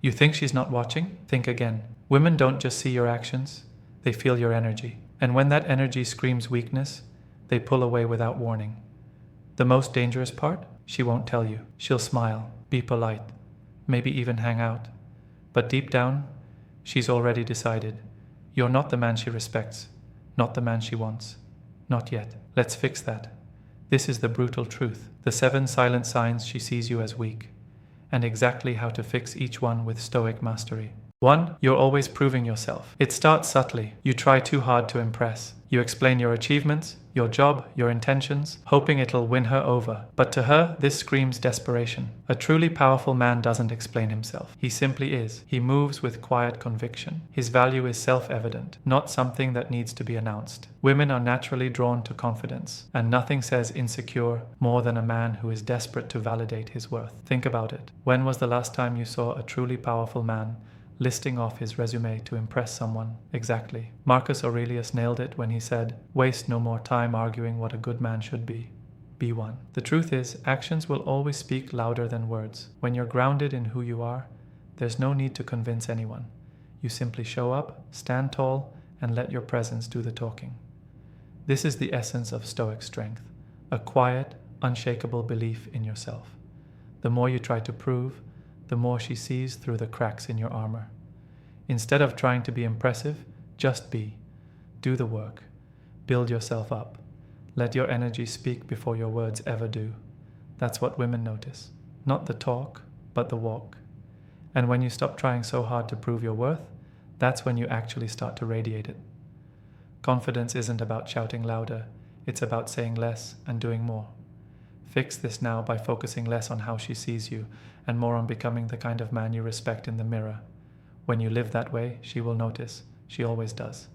You think she's not watching? Think again. Women don't just see your actions, they feel your energy. And when that energy screams weakness, they pull away without warning. The most dangerous part? She won't tell you. She'll smile, be polite, maybe even hang out. But deep down, she's already decided. You're not the man she respects, not the man she wants. Not yet. Let's fix that. This is the brutal truth, the 7 silent signs she sees you as weak, and exactly how to fix each one with Stoic mastery. 1. You're always proving yourself. It starts subtly. You try too hard to impress. You explain your achievements, your job, your intentions, hoping it'll win her over. But to her, this screams desperation. A truly powerful man doesn't explain himself. He simply is. He moves with quiet conviction. His value is self-evident, not something that needs to be announced. Women are naturally drawn to confidence, and nothing says insecure more than a man who is desperate to validate his worth. Think about it. When was the last time you saw a truly powerful man listing off his resume to impress someone? Exactly. Marcus Aurelius nailed it when he said, "Waste no more time arguing what a good man should be. Be one." The truth is, actions will always speak louder than words. When you're grounded in who you are, there's no need to convince anyone. You simply show up, stand tall, and let your presence do the talking. This is the essence of Stoic strength, a quiet, unshakable belief in yourself. The more you try to prove, the more she sees through the cracks in your armor. Instead of trying to be impressive, just be. Do the work. Build yourself up. Let your energy speak before your words ever do. That's what women notice. Not the talk, but the walk. And when you stop trying so hard to prove your worth, that's when you actually start to radiate it. Confidence isn't about shouting louder, it's about saying less and doing more. Fix this now by focusing less on how she sees you and more on becoming the kind of man you respect in the mirror. When you live that way, she will notice. She always does.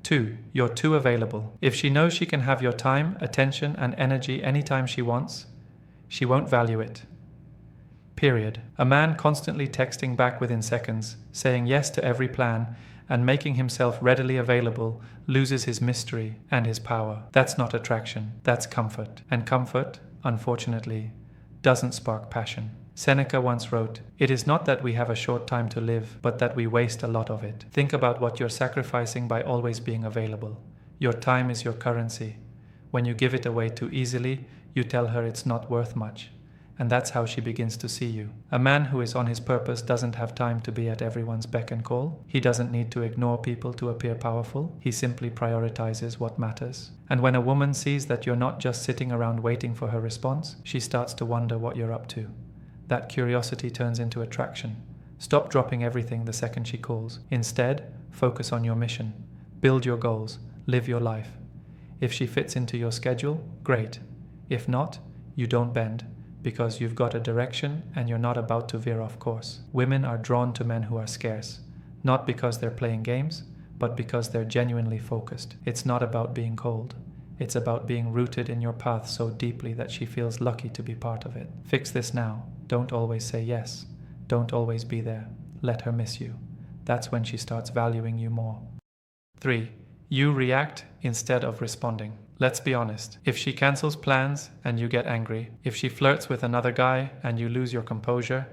2. You're too available. If she knows she can have your time, attention, and energy anytime she wants, she won't value it. Period. A man constantly texting back within seconds, saying yes to every plan, and making himself readily available loses his mystery and his power. That's not attraction, that's comfort. And comfort, unfortunately, doesn't spark passion. Seneca once wrote, "It is not that we have a short time to live, but that we waste a lot of it." Think about what you're sacrificing by always being available. Your time is your currency. When you give it away too easily, you tell her it's not worth much. And that's how she begins to see you. A man who is on his purpose doesn't have time to be at everyone's beck and call. He doesn't need to ignore people to appear powerful. He simply prioritizes what matters. And when a woman sees that you're not just sitting around waiting for her response, she starts to wonder what you're up to. That curiosity turns into attraction. Stop dropping everything the second she calls. Instead, focus on your mission. Build your goals. Live your life. If she fits into your schedule, great. If not, you don't bend. Because you've got a direction and you're not about to veer off course. Women are drawn to men who are scarce, not because they're playing games, but because they're genuinely focused. It's not about being cold. It's about being rooted in your path so deeply that she feels lucky to be part of it. Fix this now. Don't always say yes. Don't always be there. Let her miss you. That's when she starts valuing you more. 3. You react instead of responding. Let's be honest. If she cancels plans and you get angry, if she flirts with another guy and you lose your composure,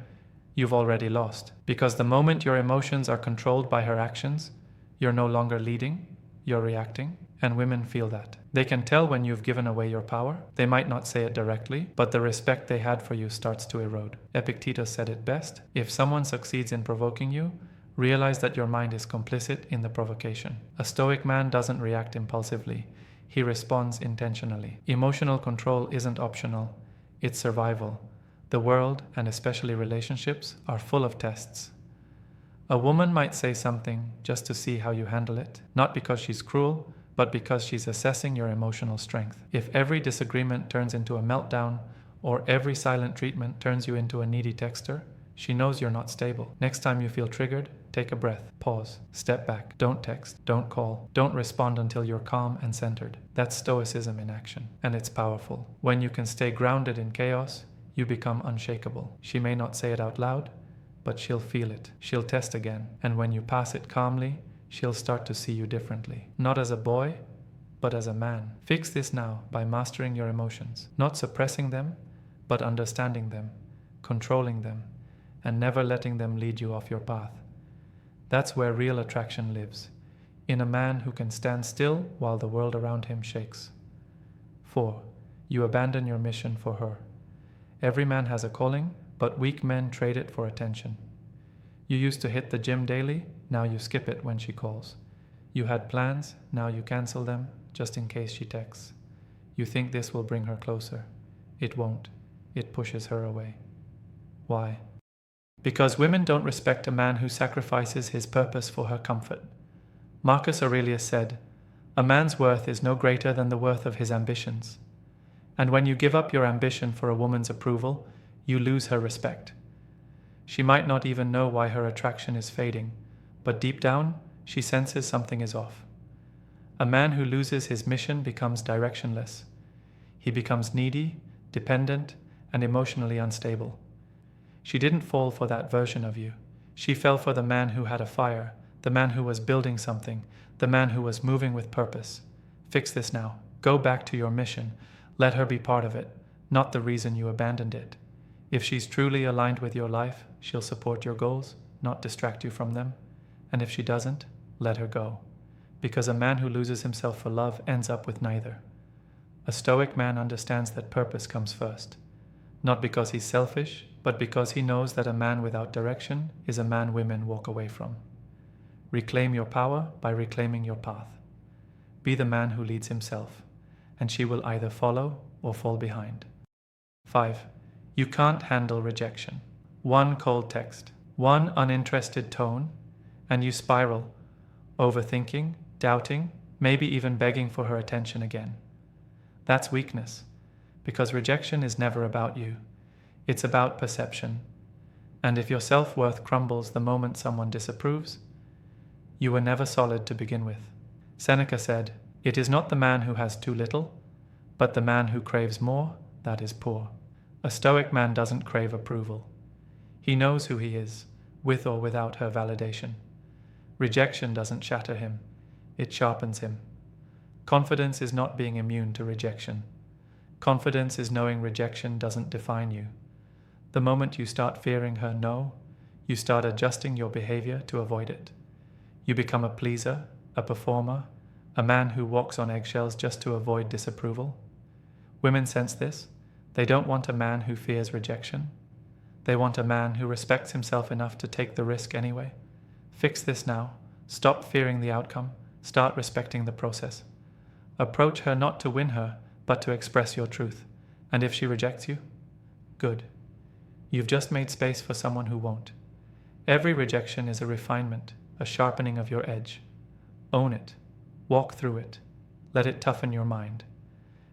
you've already lost. Because the moment your emotions are controlled by her actions, you're no longer leading, you're reacting. And women feel that. They can tell when you've given away your power. They might not say it directly, but the respect they had for you starts to erode. Epictetus said it best. If someone succeeds in provoking you, realize that your mind is complicit in the provocation. A Stoic man doesn't react impulsively. He responds intentionally. Emotional control isn't optional. It's survival. The world, and especially relationships, are full of tests. A woman might say something just to see how you handle it, not because she's cruel, but because she's assessing your emotional strength. If every disagreement turns into a meltdown, or every silent treatment turns you into a needy texter, she knows you're not stable. Next time you feel triggered, take a breath, pause, step back, don't text, don't call, don't respond until you're calm and centered. That's Stoicism in action, and it's powerful. When you can stay grounded in chaos, you become unshakable. She may not say it out loud, but she'll feel it. She'll test again, and when you pass it calmly, she'll start to see you differently. Not as a boy, but as a man. Fix this now by mastering your emotions, not suppressing them, but understanding them, controlling them, and never letting them lead you off your path. That's where real attraction lives, in a man who can stand still while the world around him shakes. 4. You abandon your mission for her. Every man has a calling, but weak men trade it for attention. You used to hit the gym daily, now you skip it when she calls. You had plans, now you cancel them, just in case she texts. You think this will bring her closer. It won't. It pushes her away. Why? Because women don't respect a man who sacrifices his purpose for her comfort. Marcus Aurelius said, "A man's worth is no greater than the worth of his ambitions." And when you give up your ambition for a woman's approval, you lose her respect. She might not even know why her attraction is fading, but deep down, she senses something is off. A man who loses his mission becomes directionless. He becomes needy, dependent, and emotionally unstable. She didn't fall for that version of you. She fell for the man who had a fire, the man who was building something, the man who was moving with purpose. Fix this now. Go back to your mission. Let her be part of it, not the reason you abandoned it. If she's truly aligned with your life, she'll support your goals, not distract you from them. And if she doesn't, let her go. Because a man who loses himself for love ends up with neither. A Stoic man understands that purpose comes first, not because he's selfish, but because he knows that a man without direction is a man women walk away from. Reclaim your power by reclaiming your path. Be the man who leads himself, and she will either follow or fall behind. 5. You can't handle rejection. One cold text, one uninterested tone, and you spiral, overthinking, doubting, maybe even begging for her attention again. That's weakness, because rejection is never about you. It's about perception. And if your self-worth crumbles the moment someone disapproves, you were never solid to begin with. Seneca said, "It is not the man who has too little, but the man who craves more that is poor." A Stoic man doesn't crave approval. He knows who he is, with or without her validation. Rejection doesn't shatter him, it sharpens him. Confidence is not being immune to rejection. Confidence is knowing rejection doesn't define you. The moment you start fearing her no, you start adjusting your behavior to avoid it. You become a pleaser, a performer, a man who walks on eggshells just to avoid disapproval. Women sense this. They don't want a man who fears rejection. They want a man who respects himself enough to take the risk anyway. Fix this now. Stop fearing the outcome. Start respecting the process. Approach her not to win her, but to express your truth. And if she rejects you, good. You've just made space for someone who won't. Every rejection is a refinement, a sharpening of your edge. Own it. Walk through it. Let it toughen your mind.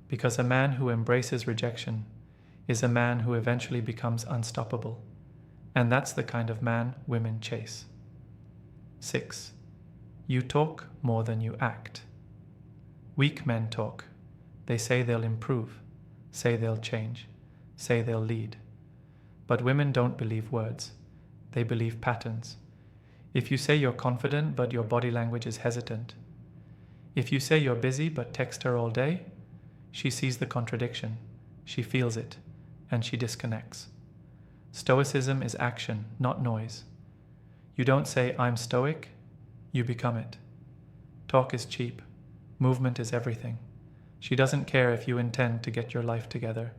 Because a man who embraces rejection is a man who eventually becomes unstoppable. And that's the kind of man women chase. 6. You talk more than you act. Weak men talk. They say they'll improve, say they'll change, say they'll lead. But women don't believe words. They believe patterns. If you say you're confident but your body language is hesitant, if you say you're busy but text her all day, she sees the contradiction, she feels it, and she disconnects. Stoicism is action, not noise. You don't say, "I'm stoic," you become it. Talk is cheap. Movement is everything. She doesn't care if you intend to get your life together.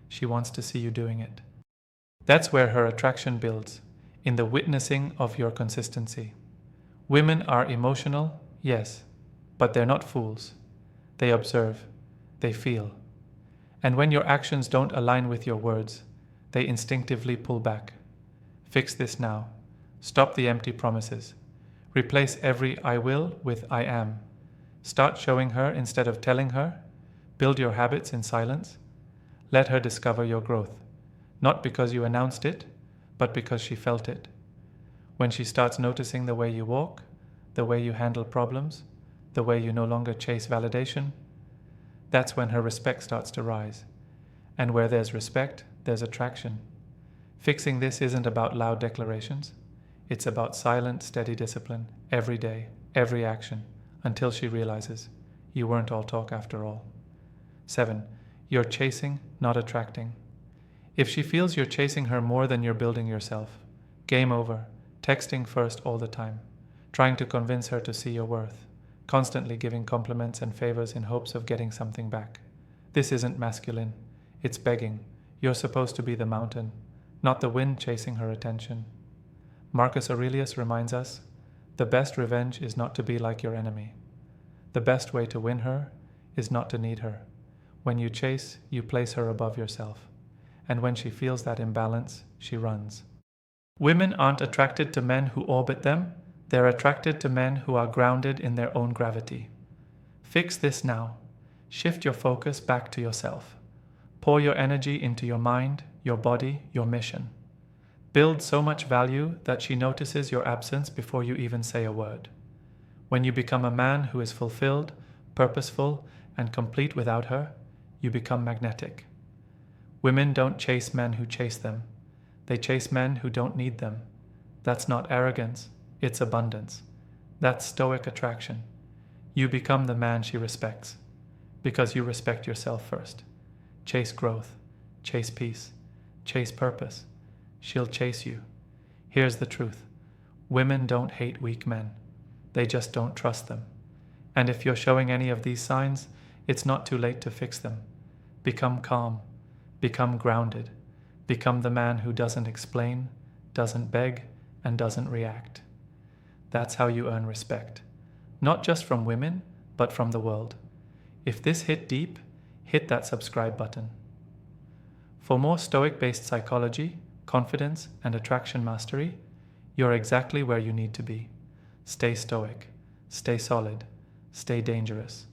She wants to see you doing it. That's where her attraction builds, in the witnessing of your consistency. Women are emotional, yes, but they're not fools. They observe. They feel. And when your actions don't align with your words, they instinctively pull back. Fix this now. Stop the empty promises. Replace every "I will" with "I am." Start showing her instead of telling her. Build your habits in silence. Let her discover your growth, not because you announced it, but because she felt it. When she starts noticing the way you walk, the way you handle problems, the way you no longer chase validation, that's when her respect starts to rise. And where there's respect, there's attraction. Fixing this isn't about loud declarations. It's about silent, steady discipline, every day, every action, until she realizes you weren't all talk after all. 7. You're chasing, not attracting. If she feels you're chasing her more than you're building yourself, Game over. Texting first all the time. Trying to convince her to see your worth. Constantly giving compliments and favors in hopes of getting something back. This isn't masculine. It's begging. You're supposed to be the mountain, not the wind chasing her attention. Marcus Aurelius reminds us, the best revenge is not to be like your enemy. The best way to win her is not to need her. When you chase, you place her above yourself. And when she feels that imbalance, she runs. Women aren't attracted to men who orbit them. They're attracted to men who are grounded in their own gravity. Fix this now. Shift your focus back to yourself. Pour your energy into your mind, your body, your mission. Build so much value that she notices your absence before you even say a word. When you become a man who is fulfilled, purposeful, and complete without her, you become magnetic. Women don't chase men who chase them. They chase men who don't need them. That's not arrogance, it's abundance. That's Stoic attraction. You become the man she respects, because you respect yourself first. Chase growth, chase peace, chase purpose. She'll chase you. Here's the truth. Women don't hate weak men. They just don't trust them. And if you're showing any of these signs, it's not too late to fix them. Become calm. Become grounded. Become the man who doesn't explain, doesn't beg, and doesn't react. That's how you earn respect. Not just from women, but from the world. If this hit deep, hit that subscribe button. For more Stoic-based psychology, confidence, and attraction mastery, you're exactly where you need to be. Stay stoic, stay solid, stay dangerous.